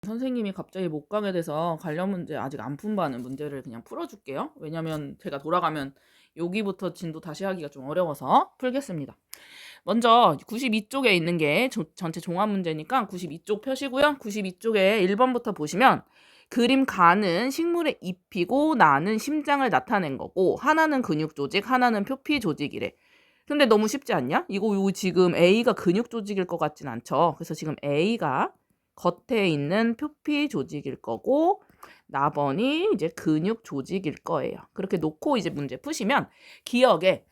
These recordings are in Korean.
선생님이 갑자기 못 가게 돼서 관련 문제 아직 안 푼다는 문제를 그냥 풀어줄게요. 왜냐면 제가 돌아가면 여기부터 진도 다시 하기가 좀 어려워서 풀겠습니다. 먼저 92쪽에 있는 게 전체 종합 문제니까 92쪽 펴시고요. 92쪽에 1번부터 보시면 그림 가는 식물의 잎이고 나는 심장을 나타낸 거고 하나는 근육 조직, 하나는 표피 조직이래. 근데 너무 쉽지 않냐? 이거 지금 A가 근육 조직일 것 같진 않죠. 그래서 지금 A가 겉에 있는 표피 조직일 거고 나번이 이제 근육 조직일 거예요. 그렇게 놓고 이제 문제 푸시면 기억에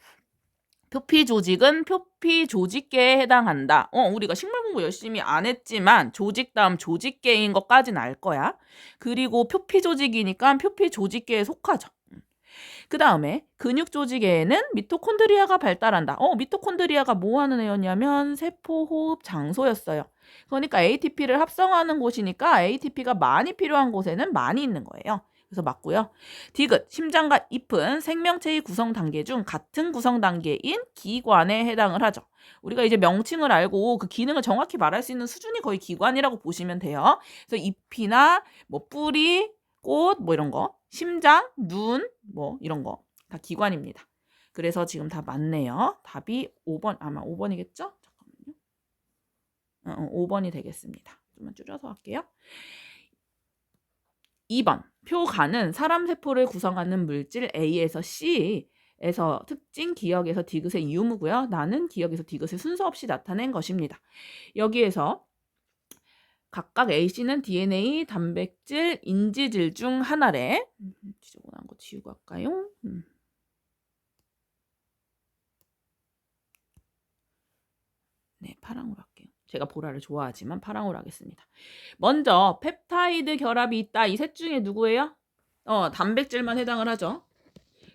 표피 조직은 표피 조직계에 해당한다. 우리가 식물 공부 열심히 안 했지만 조직 다음 조직계인 것까지는 알 거야. 그리고 표피 조직이니까 표피 조직계에 속하죠. 그 다음에 근육 조직에는 미토콘드리아가 발달한다. 미토콘드리아가 뭐 하는 애였냐면 세포 호흡 장소였어요. 그러니까 ATP를 합성하는 곳이니까 ATP가 많이 필요한 곳에는 많이 있는 거예요. 그래서 맞고요. 디귿, 심장과 잎은 생명체의 구성 단계 중 같은 구성 단계인 기관에 해당을 하죠. 우리가 이제 명칭을 알고 그 기능을 정확히 말할 수 있는 수준이 거의 기관이라고 보시면 돼요. 그래서 잎이나 뭐 뿌리, 꽃, 뭐 이런 거, 심장, 눈, 뭐 이런 거 다 기관입니다. 그래서 지금 다 맞네요. 답이 5번, 아마 5번이겠죠? 잠깐만요. 5번이 되겠습니다. 좀만 줄여서 할게요. 2번, 표가는 사람 세포를 구성하는 물질 A에서 C에서 특징 기억에서 디귿의 유무고요. 나는 기억에서 디귿을 순서 없이 나타낸 것입니다. 여기에서 각각 AC는 DNA, 단백질, 인지질 중 하나래. 지저분한 거 지우고 할까요? 네, 파랑으로 할게요. 제가 보라를 좋아하지만 파랑으로 하겠습니다. 먼저 펩타이드 결합이 있다. 이 셋 중에 누구예요? 단백질만 해당을 하죠.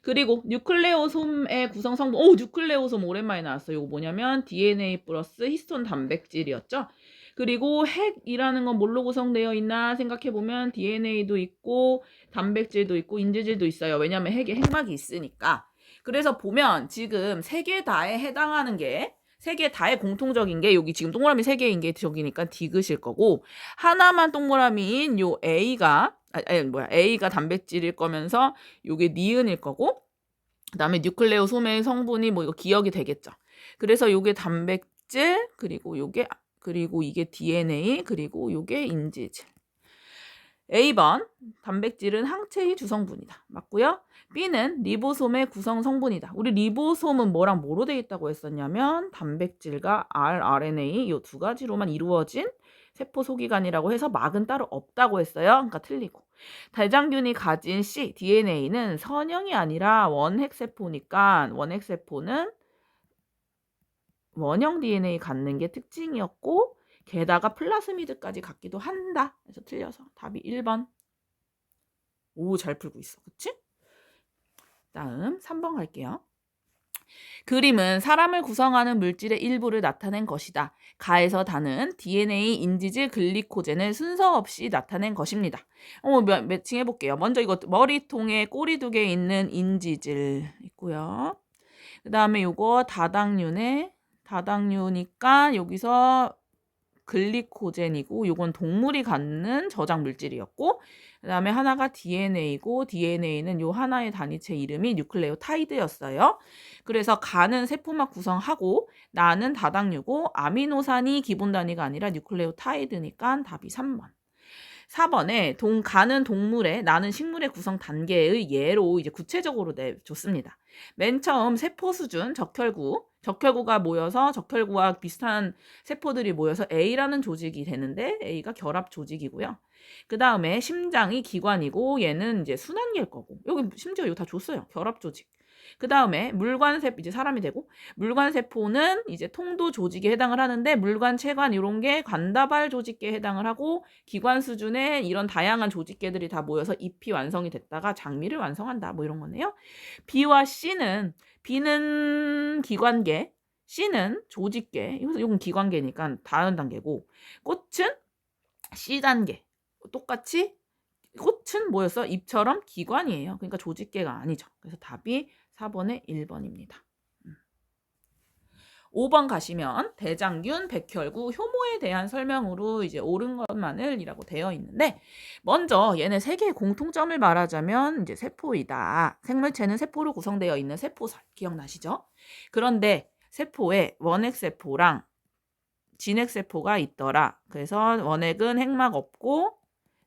그리고 뉴클레오솜의 구성 성분. 뉴클레오솜 오랜만에 나왔어요. 이거 뭐냐면 DNA 플러스 히스톤 단백질이었죠. 그리고 핵이라는 건 뭘로 구성되어 있나 생각해보면 DNA도 있고 단백질도 있고 인지질도 있어요. 왜냐면 핵에 핵막이 있으니까. 그래서 보면 지금 세 개 다에 해당하는 게 세 개 다의 공통적인 게 여기 지금 동그라미 세 개인 게 저기니까 디귿일 거고 하나만 동그라미인 요 A가 단백질일 거면서 요게 니은일 거고 그다음에 뉴클레오솜의 성분이 뭐 이거 기억이 되겠죠. 그래서 요게 단백질 그리고 이게 DNA 그리고 요게 인지질. A번 단백질은 항체의 주성분이다. 맞고요. B는 리보솜의 구성 성분이다. 우리 리보솜은 뭐랑 뭐로 되어 있다고 했었냐면 단백질과 rRNA 이 두 가지로만 이루어진 세포 소기관이라고 해서 막은 따로 없다고 했어요. 그러니까 틀리고. 대장균이 가진 C, DNA는 선형이 아니라 원핵세포니까 원핵세포는 원형 DNA 갖는 게 특징이었고 게다가 플라스미드까지 갖기도 한다. 그래서 틀려서 답이 1번. 오, 잘 풀고 있어. 그치? 다음 3번 갈게요. 그림은 사람을 구성하는 물질의 일부를 나타낸 것이다. 가에서 다는 DNA, 인지질, 글리코젠을 순서 없이 나타낸 것입니다. 매칭해 볼게요. 먼저 이거 머리통에 꼬리 두 개 있는 인지질 있고요. 그 다음에 요거 다당류니까 여기서 글리코젠이고 요건 동물이 갖는 저장 물질이었고 그 다음에 하나가 DNA고 DNA는 요 하나의 단위체 이름이 뉴클레오타이드였어요. 그래서 가는 세포막 구성하고 나는 다당류고 아미노산이 기본 단위가 아니라 뉴클레오타이드니까 답이 3번. 4번에 가는 동물의 나는 식물의 구성 단계의 예로 이제 구체적으로 내줬습니다. 맨 처음 세포 수준 적혈구가 모여서 적혈구와 비슷한 세포들이 모여서 A라는 조직이 되는데 A가 결합 조직이고요. 그 다음에 심장이 기관이고 얘는 이제 순환계일 거고 여기 심지어 이거 다 줬어요. 결합 조직. 그 다음에 물관세포 이제 사람이 되고 물관세포는 이제 통도 조직에 해당을 하는데 물관, 체관 이런 게 관다발 조직계에 해당을 하고 기관 수준에 이런 다양한 조직계들이 다 모여서 잎이 완성이 됐다가 장미를 완성한다 뭐 이런 거네요. B와 B는 기관계, C는 조직계. 이건 기관계니까 다음 단계고 꽃은 C단계. 똑같이 꽃은 뭐였어? 잎처럼 기관이에요. 그러니까 조직계가 아니죠. 그래서 답이 4번에 1번입니다. 5번 가시면 대장균, 백혈구, 효모에 대한 설명으로 이제 옳은 것만을이라고 되어 있는데 먼저 얘네 세 개의 공통점을 말하자면 이제 세포이다. 생물체는 세포로 구성되어 있는 세포설 기억나시죠? 그런데 세포에 원핵세포랑 진핵세포가 있더라. 그래서 원핵은 핵막 없고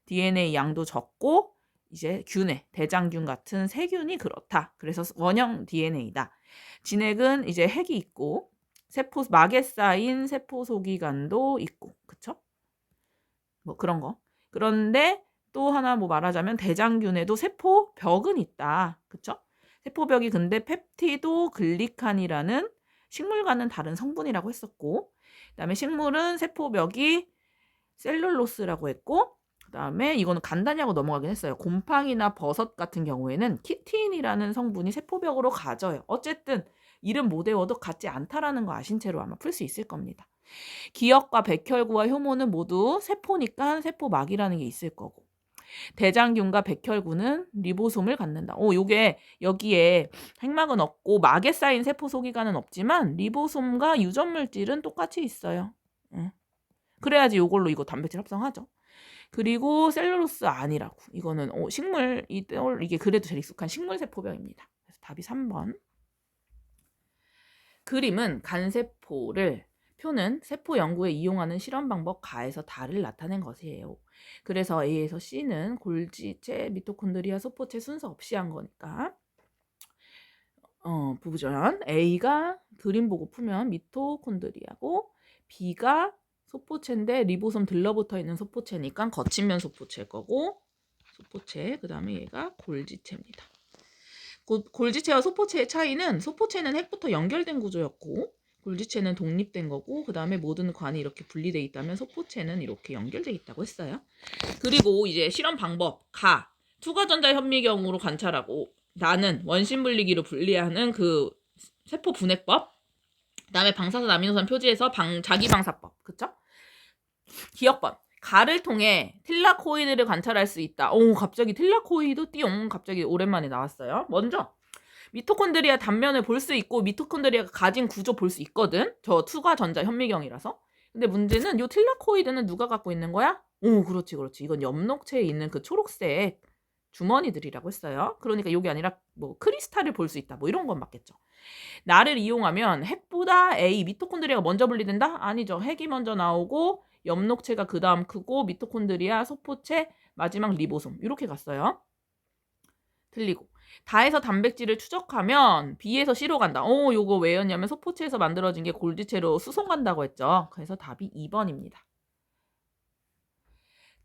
DNA 양도 적고 이제 균에 대장균 같은 세균이 그렇다. 그래서 원형 DNA다. 진핵은 이제 핵이 있고 세포 막에 쌓인 세포 소기관도 있고, 그쵸? 뭐 그런 거. 그런데 또 하나 뭐 말하자면 대장균에도 세포벽은 있다, 그쵸? 세포벽이 근데 펩티도 글리칸이라는 식물과는 다른 성분이라고 했었고, 그다음에 식물은 세포벽이 셀룰로스라고 했고, 그다음에 이거는 간단히 하고 넘어가긴 했어요. 곰팡이나 버섯 같은 경우에는 키틴이라는 성분이 세포벽으로 가져요. 어쨌든 이름 못 외워도 같지 않다라는 거 아신 채로 아마 풀 수 있을 겁니다. 기역과 백혈구와 효모는 모두 세포니까 세포막이라는 게 있을 거고, 대장균과 백혈구는 리보솜을 갖는다. 요게 여기에 핵막은 없고 막에 쌓인 세포 소기관은 없지만 리보솜과 유전 물질은 똑같이 있어요. 그래야지 요걸로 이거 단백질 합성하죠. 그리고 셀룰로스 아니라고. 이거는 식물 이게 그래도 제일 익숙한 식물 세포병입니다. 그래서 답이 3번. 그림은 간세포를 표는 세포 연구에 이용하는 실험 방법 가에서 다를 나타낸 것이에요. 그래서 A에서 C는 골지체, 미토콘드리아, 소포체 순서 없이 한 거니까 부부전 A가 그림 보고 풀면 미토콘드리아고 B가 소포체인데 리보솜 들러붙어 있는 소포체니까 거친면 소포체일 거고 소포체, 그 다음에 얘가 골지체입니다. 골지체와 소포체의 차이는 소포체는 핵부터 연결된 구조였고 골지체는 독립된 거고 그 다음에 모든 관이 이렇게 분리되어 있다면 소포체는 이렇게 연결되어 있다고 했어요. 그리고 이제 실험 방법 가 투과전자 현미경으로 관찰하고 나는 원심 분리기로 분리하는 그 세포 분해법, 그 다음에 방사선 아미노산 표지에서 자기방사법, 그쵸? 기억법 가를 통해 틸라코이드를 관찰할 수 있다. 갑자기 틸라코이드 띠용 갑자기 오랜만에 나왔어요. 먼저 미토콘드리아 단면을 볼 수 있고 미토콘드리아가 가진 구조 볼 수 있거든. 저 투과전자 현미경이라서. 근데 문제는 요 틸라코이드는 누가 갖고 있는 거야? 그렇지. 이건 엽록체에 있는 그 초록색 주머니들이라고 했어요. 그러니까 요게 아니라 뭐 크리스탈을 볼 수 있다. 뭐 이런 건 맞겠죠. 나를 이용하면 핵보다 A 미토콘드리아가 먼저 분리된다? 아니죠. 핵이 먼저 나오고 엽록체가 그 다음 크고 미토콘드리아, 소포체, 마지막 리보솜 이렇게 갔어요. 틀리고 다에서 단백질을 추적하면 B에서 C로 간다. 요거 왜였냐면 소포체에서 만들어진 게 골지체로 수송 간다고 했죠. 그래서 답이 2번입니다.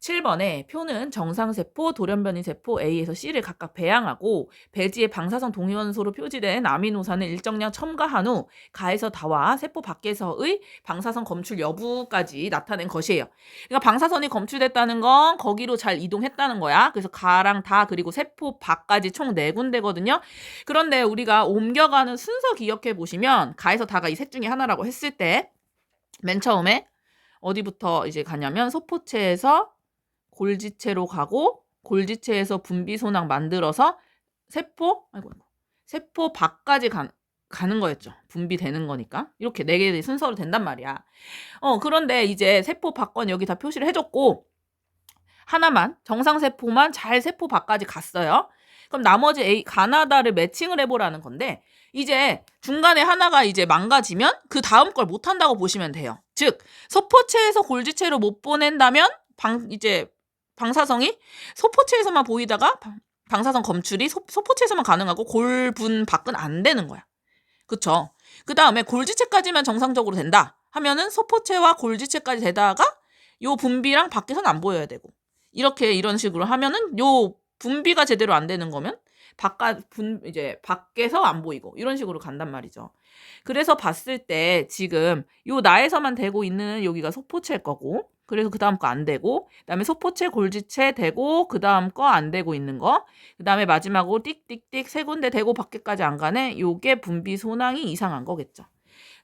7번에 표는 정상세포, 돌연변이 세포 A에서 C를 각각 배양하고 배지에 방사선 동위원소로 표지된 아미노산을 일정량 첨가한 후 가에서 다와 세포 밖에서의 방사선 검출 여부까지 나타낸 것이에요. 그러니까 방사선이 검출됐다는 건 거기로 잘 이동했다는 거야. 그래서 가랑 다 그리고 세포 밖까지 총 4군데거든요. 그런데 우리가 옮겨가는 순서 기억해 보시면 가에서 다가 이 셋 중에 하나라고 했을 때 맨 처음에 어디부터 이제 가냐면 소포체에서 골지체로 가고 골지체에서 분비소낭 만들어서 세포 밖까지 가는 거였죠. 분비되는 거니까. 이렇게 4개의 순서로 된단 말이야. 그런데 이제 세포 밖건 여기 다 표시를 해줬고 하나만 정상세포만 잘 세포 밖까지 갔어요. 그럼 나머지 가나다를 매칭을 해보라는 건데 이제 중간에 하나가 이제 망가지면 그 다음 걸 못한다고 보시면 돼요. 즉 소포체에서 골지체로 못 보낸다면 이제 방사성이 소포체에서만 보이다가 방사선 검출이 소포체에서만 가능하고 골분 밖은 안 되는 거야. 그쵸? 그 다음에 골지체까지만 정상적으로 된다 하면은 소포체와 골지체까지 되다가 요 분비랑 밖에서는 안 보여야 되고 이런 식으로 하면은 요 분비가 제대로 안 되는 거면 이제 밖에서 안 보이고 이런 식으로 간단 말이죠. 그래서 봤을 때 지금 요 나에서만 되고 있는 여기가 소포체일 거고 그래서 그 다음 거 안 되고 그다음에 소포체, 골지체 되고 그 다음 거 안 되고 있는 거 그다음에 마지막으로 띡띡띡 3군데 되고 밖에까지 안 가네. 요게 분비 소낭이 이상한 거겠죠.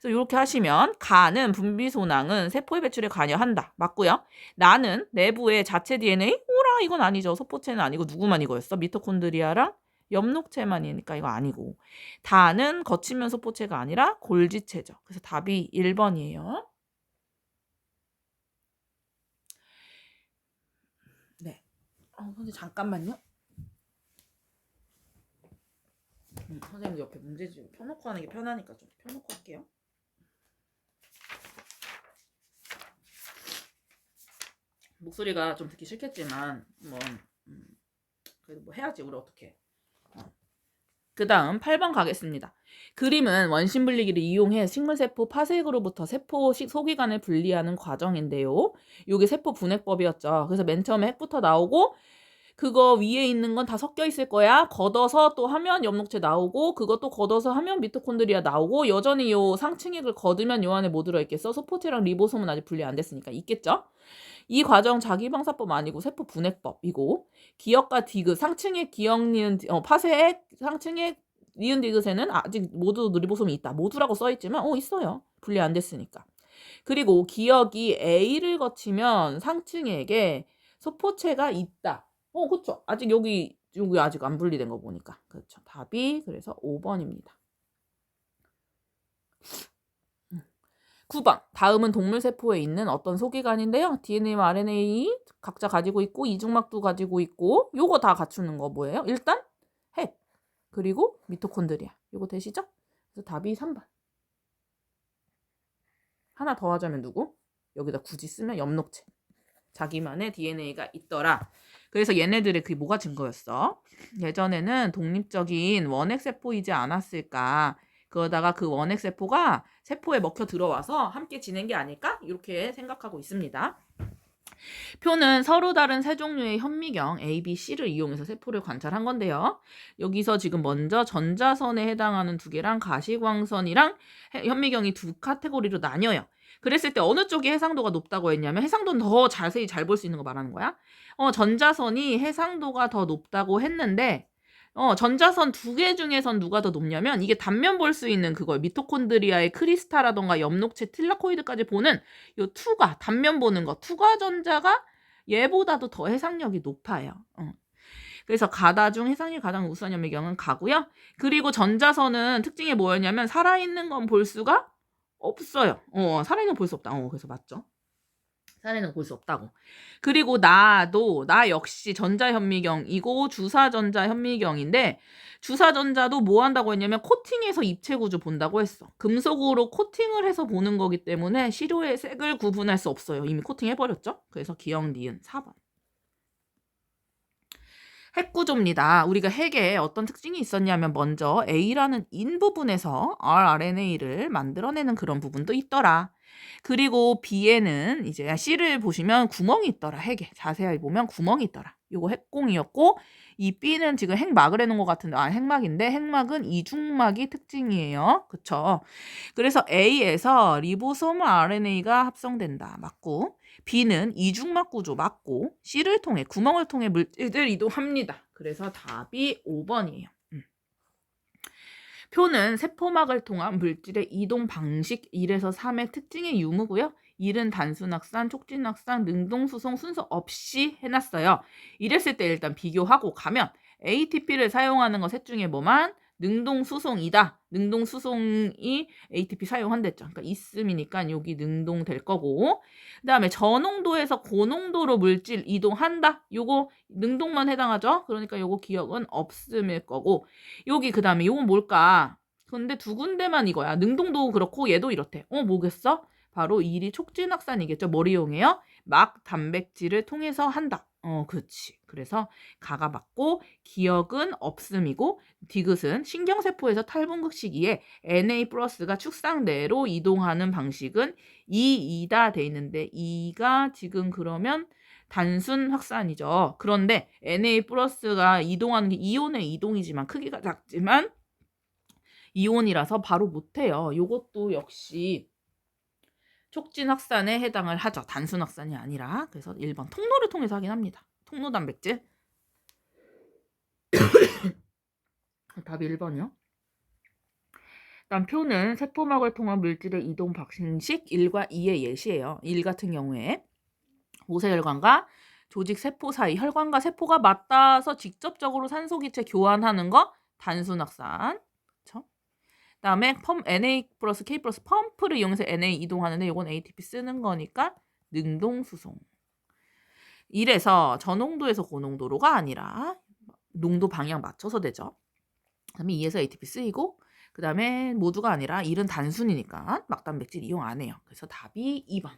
그래서 이렇게 하시면 가는 분비 소낭은 세포의 배출에 관여한다. 맞고요. 나는 내부의 자체 DNA? 오라 이건 아니죠. 소포체는 아니고 누구만 이거였어? 미토콘드리아랑 엽록체만이니까 이거 아니고. 다는 거치면 소포체가 아니라 골지체죠. 그래서 답이 1번이에요. 네. 선생님 잠깐만요. 선생님 옆에 문제집 펴놓고 하는 게 편하니까 좀 펴놓고 할게요. 목소리가 좀 듣기 싫겠지만 그래도 뭐 해야지. 우리 어떻게. 그 다음 8번 가겠습니다. 그림은 원심 분리기를 이용해 식물세포 파색으로부터 세포 소기관을 분리하는 과정인데요. 이게 세포 분해법이었죠. 그래서 맨 처음에 핵부터 나오고 그거 위에 있는 건 다 섞여 있을 거야. 걷어서 또 하면 엽록체 나오고 그것도 걷어서 하면 미토콘드리아 나오고 여전히 요 상층액을 걷으면 요 안에 뭐 들어있겠어? 소포체랑 리보솜은 아직 분리 안 됐으니까 있겠죠? 이 과정 자기방사법 아니고 세포 분해법이고 기역과 디귿 상층액 기역 니은 파쇄액 상층액 니은 디귿에는 아직 모두 리보솜이 있다. 모두라고 써있지만 있어요. 분리 안 됐으니까. 그리고 기역이 A를 거치면 상층액에 소포체가 있다. 그쵸. 아직 여기 아직 안 분리된 거 보니까. 그렇죠. 답이 그래서 5번입니다. 9번. 다음은 동물세포에 있는 어떤 소기관인데요. DNA와 RNA 각자 가지고 있고 이중막도 가지고 있고 요거 다 갖추는 거 뭐예요? 일단 핵 그리고 미토콘드리아. 요거 되시죠? 그래서 답이 3번. 하나 더 하자면 누구? 여기다 굳이 쓰면 엽록체. 자기만의 DNA가 있더라. 그래서 얘네들의 그게 뭐가 증거였어? 예전에는 독립적인 원핵세포이지 않았을까? 그러다가 그 원핵세포가 세포에 먹혀 들어와서 함께 지낸 게 아닐까? 이렇게 생각하고 있습니다. 표는 서로 다른 세 종류의 현미경 A, B, C를 이용해서 세포를 관찰한 건데요. 여기서 지금 먼저 전자선에 해당하는 두 개랑 가시광선이랑 현미경이 두 카테고리로 나뉘어요. 그랬을 때 어느 쪽이 해상도가 높다고 했냐면 해상도는 더 자세히 잘 볼 수 있는 거 말하는 거야. 전자선이 해상도가 더 높다고 했는데 전자선 두 개 중에선 누가 더 높냐면 이게 단면 볼 수 있는 그거 미토콘드리아의 크리스타라던가 엽록체 틸라코이드까지 보는 요 투가 단면 보는 거 투가 전자가 얘보다도 더 해상력이 높아요. 그래서 가다 중 해상이 가장 우수한 현미경은 가고요. 그리고 전자선은 특징이 뭐였냐면 살아있는 건 볼 수가 없어요. 살아있는 건 볼 수 없다. 그래서 맞죠. 살아있는 건 볼 수 없다고. 그리고 나 역시 전자현미경이고 주사전자현미경인데 주사전자도 뭐 한다고 했냐면 코팅해서 입체 구조 본다고 했어. 금속으로 코팅을 해서 보는 거기 때문에 시료의 색을 구분할 수 없어요. 이미 코팅해버렸죠. 그래서 기역 니은 4번. 핵 구조입니다. 우리가 핵에 어떤 특징이 있었냐면 먼저 A라는 인 부분에서 rRNA를 만들어내는 그런 부분도 있더라. 그리고 B에는 이제 C를 보시면 구멍이 있더라. 핵에 자세히 보면 구멍이 있더라. 요거 핵공이었고 이 B는 지금 핵막을 해놓은 것 같은데 핵막인데 핵막은 이중막이 특징이에요. 그쵸? 그래서 A에서 리보솜 RNA가 합성된다. 맞고 B는 이중막 구조 맞고 C를 통해 구멍을 통해 물질을 이동합니다. 그래서 답이 5번이에요. 표는 세포막을 통한 물질의 이동 방식 1에서 3의 특징의 유무고요. 1은 단순 확산, 촉진 확산, 능동 수송 순서 없이 해놨어요. 이랬을 때 일단 비교하고 가면 ATP를 사용하는 거 셋 중에 뭐만? 능동 수송이다. 능동 수송이 ATP 사용한댔죠. 그러니까 있음이니까 여기 능동 될 거고. 그다음에 저농도에서 고농도로 물질 이동한다. 요거 능동만 해당하죠. 그러니까 요거 기억은 없음일 거고. 여기 그다음에 요건 뭘까? 근데 두 군데만 이거야. 능동도 그렇고 얘도 이렇대. 뭐겠어? 바로 1이 촉진 확산이겠죠. 뭘 이용해요? 막 단백질을 통해서 한다. 그렇지. 그래서 가가 맞고 기억은 없음이고 디귿은 신경세포에서 탈분극 시기에 Na 플러스가 축상대로 이동하는 방식은 2다 돼 있는데 2가 지금 그러면 단순 확산이죠. 그런데 Na 플러스가 이동하는 게 이온의 이동이지만 크기가 작지만 이온이라서 바로 못해요. 이것도 역시 촉진 확산에 해당을 하죠. 단순 확산이 아니라. 그래서 1번 통로를 통해서 하긴 합니다. 통로 단백질. 답이 1번이요. 다음 표는 세포막을 통한 물질의 이동 방식 1과 2의 예시예요. 1 같은 경우에 모세혈관과 조직 세포 사이, 혈관과 세포가 맞닿아서 직접적으로 산소기체 교환하는 거 단순확산. 그쵸? 그다음에 Na 플러스 K 플러스 펌프를 이용해서 Na 이동하는데 요건 ATP 쓰는 거니까 능동수송. 이래서 저농도에서 고농도로가 아니라 농도 방향 맞춰서 되죠. 그다음에 2에서 ATP 쓰이고 그다음에 모두가 아니라 1은 단순이니까 막단백질 이용 안 해요. 그래서 답이 2번.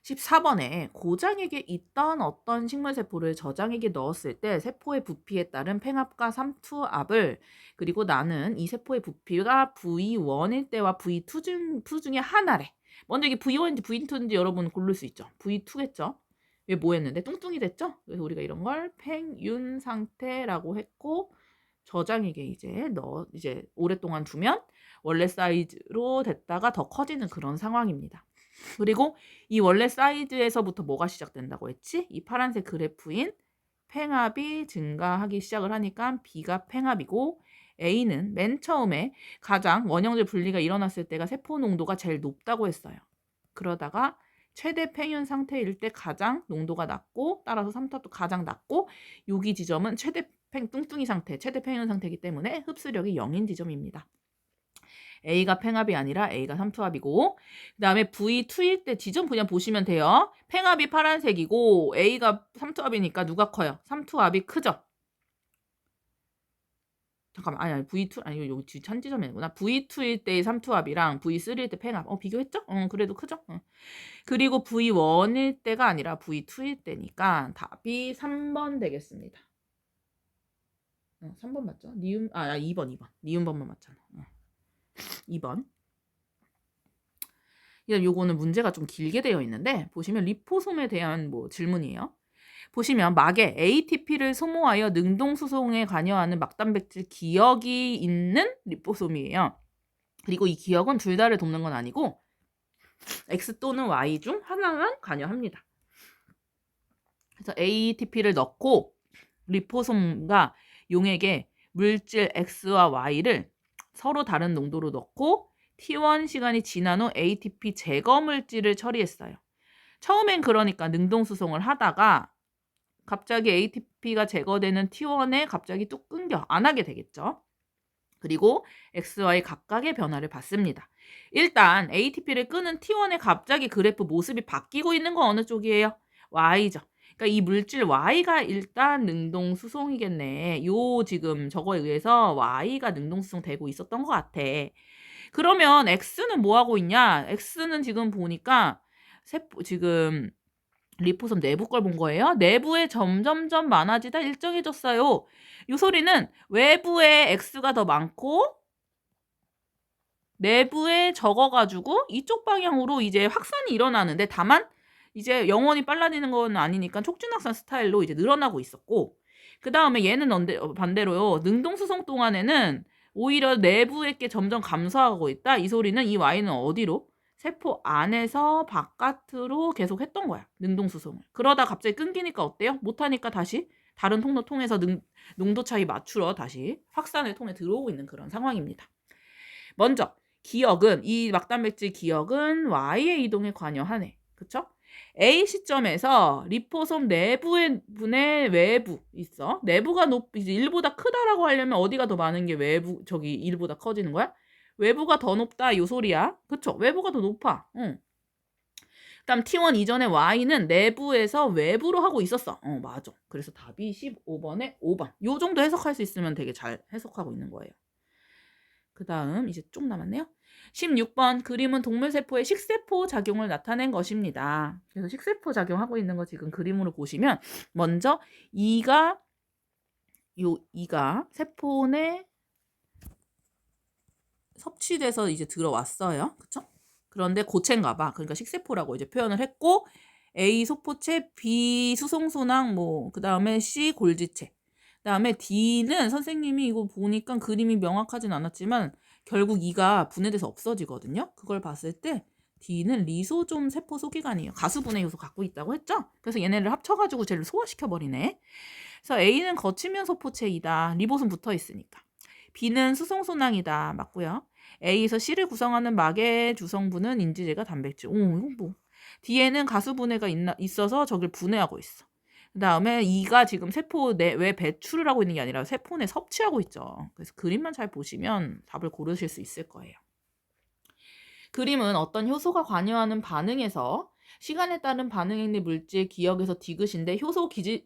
14번에 고장에게 있던 어떤 식물세포를 저장에게 넣었을 때 세포의 부피에 따른 팽압과 삼투압을 그리고 나는 이 세포의 부피가 V1일 때와 V2 중에 하나래. 먼저 이게 V1인지 V2인지 여러분 고를 수 있죠. V2겠죠. 왜 뭐 했는데 뚱뚱이 됐죠? 그래서 우리가 이런 걸 팽윤 상태라고 했고 저장에게 이제 오랫동안 두면 원래 사이즈로 됐다가 더 커지는 그런 상황입니다. 그리고 이 원래 사이즈에서부터 뭐가 시작된다고 했지? 이 파란색 그래프인 팽압이 증가하기 시작을 하니까 B가 팽압이고 A는 맨 처음에 가장 원형질 분리가 일어났을 때가 세포 농도가 제일 높다고 했어요. 그러다가 최대 팽윤 상태일 때 가장 농도가 낮고 따라서 삼투압도 가장 낮고 여기 지점은 최대 뚱뚱이 상태, 최대 팽윤 상태이기 때문에 흡수력이 0인 지점입니다. A가 팽압이 아니라 A가 삼투압이고 그 다음에 V2일 때 지점 그냥 보시면 돼요. 팽압이 파란색이고 A가 삼투압이니까 누가 커요? 삼투압이 크죠? 잠깐만 아니 V2 아니 여기 뒤 찬지점이구나. V2일 때의 삼투압이랑 V3일 때 팽압 비교했죠? 그래도 크죠? 그리고 V1일 때가 아니라 V2일 때니까 답이 3번 되겠습니다. 3번 맞죠? 2번 니은번만 맞잖아. 2번. 요거는 문제가 좀 길게 되어 있는데 보시면 리포솜에 대한 질문이에요. 보시면 막에 ATP를 소모하여 능동수송에 관여하는 막단백질 기역이 있는 리포솜이에요. 그리고 이 기역은 둘 다를 돕는 건 아니고 X 또는 Y 중 하나만 관여합니다. 그래서 ATP를 넣고 리포솜과 용액에 물질 X와 Y를 서로 다른 농도로 넣고 T1 시간이 지난 후 ATP 제거 물질을 처리했어요. 처음엔 그러니까 능동수송을 하다가 갑자기 ATP가 제거되는 T1에 갑자기 뚝 끊겨 안 하게 되겠죠. 그리고 XY 각각의 변화를 봤습니다. 일단 ATP를 끄는 T1에 갑자기 그래프 모습이 바뀌고 있는 건 어느 쪽이에요? Y죠. 그러니까 이 물질 Y가 일단 능동수송이겠네. 지금 저거에 의해서 Y가 능동수송되고 있었던 것 같아. 그러면 X는 뭐 하고 있냐? X는 지금 보니까 지금 리포솜 내부 걸 본 거예요. 내부에 점점점 많아지다 일정해졌어요. 이 소리는 외부에 X가 더 많고 내부에 적어가지고 이쪽 방향으로 이제 확산이 일어나는데 다만 이제 영원히 빨라지는 건 아니니까 촉진확산 스타일로 이제 늘어나고 있었고 그 다음에 얘는 반대로요. 능동수송 동안에는 오히려 내부의 게 점점 감소하고 있다. 이 소리는 이 Y는 어디로? 세포 안에서 바깥으로 계속 했던 거야. 능동수송을. 그러다 갑자기 끊기니까 어때요? 못하니까 다시 다른 통로 통해서 농도 차이 맞추러 다시 확산을 통해 들어오고 있는 그런 상황입니다. 먼저 기역은 이 막단백질 기역은 Y의 이동에 관여하네. 그쵸? A 시점에서 리포솜 내부의 분의 외부 있어. 내부가 이제 1보다 크다라고 하려면 어디가 더 많은 게 외부 저기 1보다 커지는 거야? 외부가 더 높다 요 소리야. 그쵸? 외부가 더 높아. 그다음 T1 이전에 Y는 내부에서 외부로 하고 있었어. 맞아. 그래서 답이 15번에 5번. 요 정도 해석할 수 있으면 되게 잘 해석하고 있는 거예요. 그 다음 이제 좀 남았네요. 16번 그림은 동물세포의 식세포 작용을 나타낸 것입니다. 그래서 식세포 작용하고 있는 거 지금 그림으로 보시면 먼저 이가 세포 내 섭취돼서 이제 들어왔어요. 그쵸? 그런데 고체인가 봐. 그러니까 식세포라고 이제 표현을 했고 A 소포체, B 수송소낭 그 다음에 C 골지체. 그다음에 D는 선생님이 이거 보니까 그림이 명확하진 않았지만 결국 E가 분해돼서 없어지거든요. 그걸 봤을 때 D는 리소좀 세포 소기관이에요. 가수분해 요소 갖고 있다고 했죠? 그래서 얘네를 합쳐가지고 쟤를 소화시켜버리네. 그래서 A는 거치면 소포체이다. 리보솜 붙어 있으니까. B는 수송소낭이다. 맞고요. A에서 C를 구성하는 막의 주성분은 인지제가 단백질. 이건 뒤에는 가수분해가 있어서 저길 분해하고 있어. 그 다음에 이가 지금 세포 내외 배출을 하고 있는 게 아니라 세포 내 섭취하고 있죠. 그래서 그림만 잘 보시면 답을 고르실 수 있을 거예요. 그림은 어떤 효소가 관여하는 반응에서 시간에 따른 반응행리 물질 기억에서 디귿인데 효소 기질,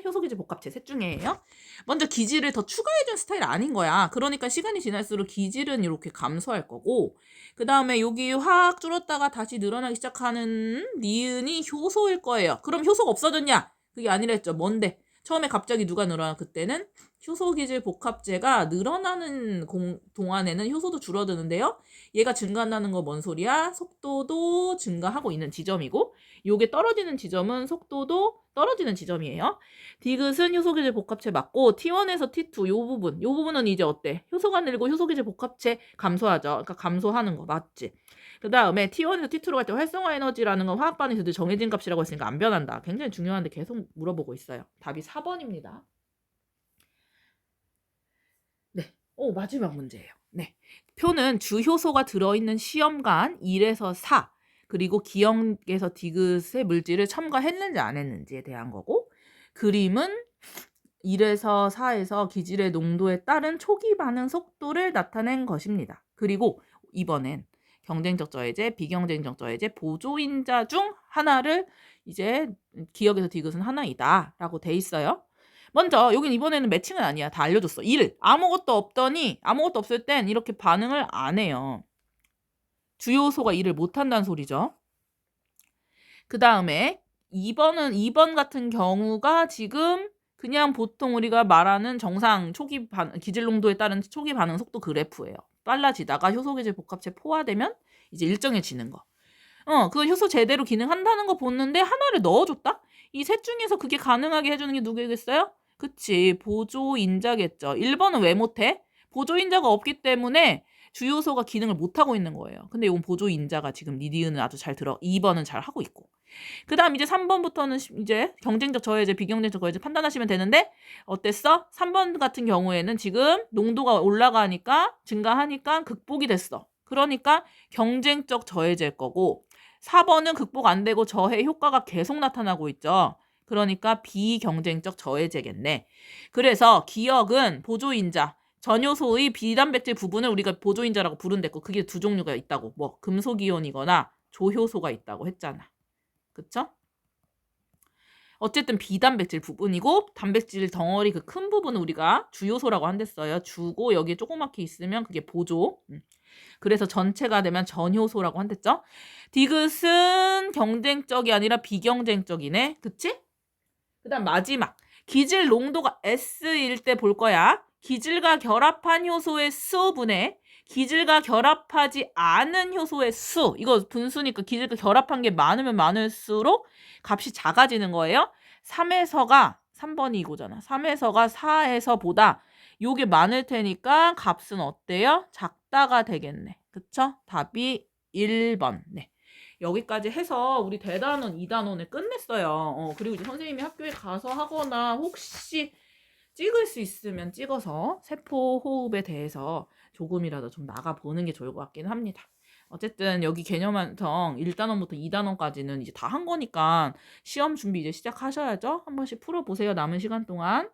효소 기질 복합체 셋 중에예요. 먼저 기질을 더 추가해준 스타일 아닌 거야. 그러니까 시간이 지날수록 기질은 이렇게 감소할 거고, 그 다음에 여기 확 줄었다가 다시 늘어나기 시작하는 니은이 효소일 거예요. 그럼 효소가 없어졌냐? 그게 아니라 했죠. 뭔데? 처음에 갑자기 누가 늘어나? 그때는 효소 기질 복합체가 늘어나는 동안에는 효소도 줄어드는데요. 얘가 증가한다는 거 뭔 소리야? 속도도 증가하고 있는 지점이고, 요게 떨어지는 지점은 속도도 떨어지는 지점이에요. 디귿은 효소기질 복합체 맞고 T1에서 T2 요 부분은 이제 어때? 효소가 늘고 효소기질 복합체 감소하죠. 그러니까 감소하는 거 맞지? 그 다음에 T1에서 T2로 갈 때 활성화 에너지라는 건 화학 반응에서 늘 정해진 값이라고 했으니까 안 변한다. 굉장히 중요한데 계속 물어보고 있어요. 답이 4번입니다. 네. 마지막 문제예요. 네. 표는 주효소가 들어있는 시험관 1에서 4 그리고 기억에서 디귿의 물질을 첨가했는지 안 했는지에 대한 거고, 그림은 1에서 4에서 기질의 농도에 따른 초기 반응 속도를 나타낸 것입니다. 그리고 이번엔 경쟁적 저해제, 비경쟁적 저해제, 보조인자 중 하나를 이제 기억에서 디귿은 하나이다 라고 돼 있어요. 먼저 여긴 이번에는 매칭은 아니야. 다 알려줬어. 1. 아무것도 없더니 아무것도 없을 땐 이렇게 반응을 안 해요. 주요소가 일을 못한다는 소리죠. 그 다음에 2번 같은 경우가 지금 그냥 보통 우리가 말하는 정상 초기 기질 농도에 따른 초기 반응 속도 그래프예요. 빨라지다가 효소 기질 복합체 포화되면 이제 일정해지는 거. 그 효소 제대로 기능한다는 거 보는데 하나를 넣어줬다? 이 셋 중에서 그게 가능하게 해주는 게 누구겠어요? 그치, 보조인자겠죠. 1번은 왜 못해? 보조인자가 없기 때문에 주요소가 기능을 못하고 있는 거예요. 근데 이건 보조인자가 지금 니디은은 아주 잘 들어. 2번은 잘 하고 있고. 그 다음 이제 3번부터는 이제 경쟁적 저해제, 비경쟁적 저해제 판단하시면 되는데, 어땠어? 3번 같은 경우에는 지금 농도가 올라가니까, 증가하니까 극복이 됐어. 그러니까 경쟁적 저해제일 거고, 4번은 극복 안 되고 저해 효과가 계속 나타나고 있죠. 그러니까 비경쟁적 저해제겠네. 그래서 기억은 보조인자, 전효소의 비단백질 부분을 우리가 보조인자라고 부른댔고, 그게 두 종류가 있다고. 뭐 금속이온이거나 조효소가 있다고 했잖아. 그쵸? 어쨌든 비단백질 부분이고, 단백질 덩어리 그 큰 부분은 우리가 주요소라고 한댔어요. 주고 여기에 조그맣게 있으면 그게 보조. 그래서 전체가 되면 전효소라고 한댔죠. 디귿은 경쟁적이 아니라 비경쟁적이네. 그치? 그 다음 마지막. 기질 농도가 S일 때 볼 거야. 기질과 결합한 효소의 수분에 기질과 결합하지 않은 효소의 수. 이거 분수니까 기질과 결합한 게 많으면 많을수록 값이 작아지는 거예요. 3에서가 3번이 이거잖아. 3에서가 4에서보다 요게 많을 테니까 값은 어때요? 작다가 되겠네. 그쵸? 답이 1번. 네. 여기까지 해서 우리 대단원 2단원을 끝냈어요. 그리고 이제 선생님이 학교에 가서 하거나 혹시 찍을 수 있으면 찍어서 세포 호흡에 대해서 조금이라도 좀 나가보는 게 좋을 것 같긴 합니다. 어쨌든 여기 개념완성 1단원부터 2단원까지는 이제 다 한 거니까 시험 준비 이제 시작하셔야죠. 한 번씩 풀어보세요. 남은 시간 동안.